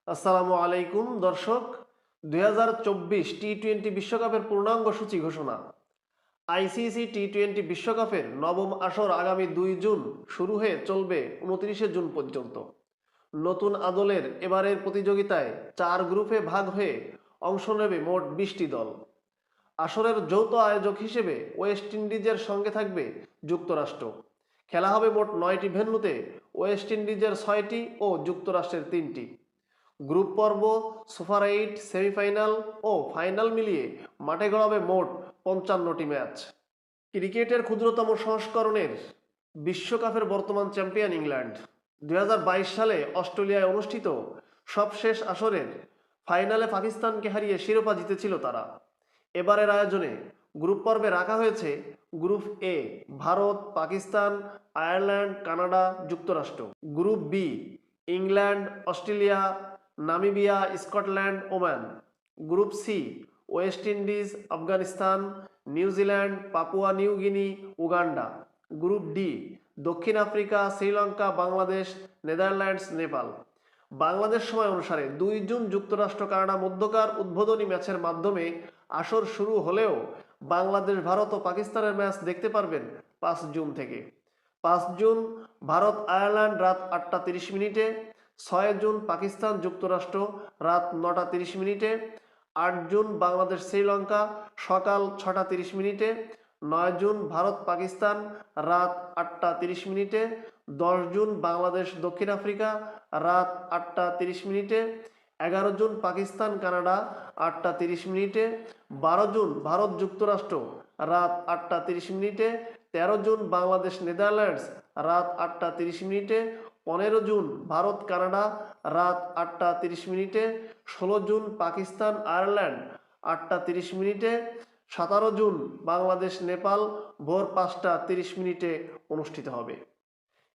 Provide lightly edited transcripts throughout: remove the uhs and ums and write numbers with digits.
আসসালামু আলাইকুম দর্শক। 2024 টি-20 বিশ্বকাপের পূর্ণাঙ্গ সূচি ঘোষণা। আইসিসি টি-20 বিশ্বকাপের নবম আসর আগামী 2 জুন শুরু হয়ে চলবে 29 জুন পর্যন্ত। নতুন আদলের এবারের প্রতিযোগিতায় 4 গ্রুপে ভাগ হয়ে অংশ নেবে মোট 20টি দল। আসরের যৌথ আয়োজক হিসেবে ওয়েস্ট ইন্ডিজের সঙ্গে থাকবে যুক্তরাষ্ট্র। খেলা হবে মোট 9টি ভেন্যুতে, ওয়েস্ট ইন্ডিজের 6টি ও যুক্তরাষ্ট্রের 3টি। গ্রুপ পর্ব, সুপার 8, সেমিফাইনাল ও ফাইনাল মিলিয়ে মাঠে গড়াবে মোট 55টি ম্যাচ। ক্রিকেটের ক্ষুদ্রতম সংস্করণের বিশ্বকাপের বর্তমান চ্যাম্পিয়ন ইংল্যান্ড। 2022 সালে অস্ট্রেলিয়ায় অনুষ্ঠিত সবশেষ আসরের ফাইনালে পাকিস্তানকে হারিয়ে শিরোপা জিতেছিল তারা। এবারের আয়োজনে গ্রুপ পর্বে রাখা হয়েছে গ্রুপ এ ভারত, পাকিস্তান, আয়ারল্যান্ড, কানাডা, যুক্তরাষ্ট্র। Group B England, Australia, Namibia, Scotland, Oman. Group C West Indies, Afghanistan, New Zealand, Papua New Guinea, Uganda. Group D দক্ষিণ আফ্রিকা, শ্রীলঙ্কা, বাংলাদেশ, নেদারল্যান্ডস, নেপাল। বাংলাদেশ সময় অনুসারে 2 জুন যুক্তরাষ্ট্র কানাডা মধ্যকার উদ্বোধনী ম্যাচের মাধ্যমে আসর শুরু হলেও বাংলাদেশ, ভারত ও পাকিস্তানের ম্যাচ দেখতে পারবেন 5 জুন থেকে। 5 জুন ভারত আয়ারল্যান্ড রাত 8টা 30 মিনিটে, 6 জুন পাকিস্তান যুক্তরাষ্ট্র রাত 9টা 30 মিনিটে, 8 জুন বাংলাদেশ শ্রীলঙ্কা সকাল 6টা 30 মিনিটে, 9 জুন ভারত পাকিস্তান রাত 8টা 30 মিনিটে, 10 জুন বাংলাদেশ দক্ষিণ আফ্রিকা রাত 8টা 30 মিনিটে, 11 জুন পাকিস্তান কানাডা 8টা 30 মিনিটে, 12 জুন ভারত যুক্তরাষ্ট্র রাত 8টা 30 মিনিটে, 13 জুন বাংলাদেশ নেদারল্যান্ডস রাত 8টা 30 মিনিটে, 15 জুন ভারত কানাডা রাত 8টা 30 মিনিটে, 16 জুন পাকিস্তান আয়ারল্যান্ড 8টা 30 মিনিটে, 17 জুন বাংলাদেশ নেপাল ভোর 5টা 30 মিনিটে অনুষ্ঠিত হবে।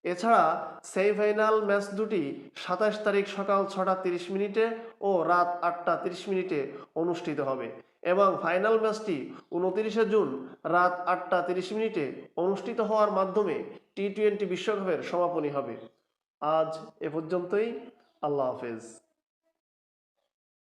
এছাড়া সেমিফাইনাল ম্যাচ দুটি 27 তারিখ সকাল 6টা 30 মিনিটে ও রাত 8টা 30 মিনিটে অনুষ্ঠিত হবে এবং ফাইনাল ম্যাচটি 29 জুন রাত 8টা 30 মিনিটে অনুষ্ঠিত হওয়ার মাধ্যমে টি-20 বিশ্বকাপের সমাপনী হবে। আজ এ পর্যন্তই। আল্লাহ হাফেজ।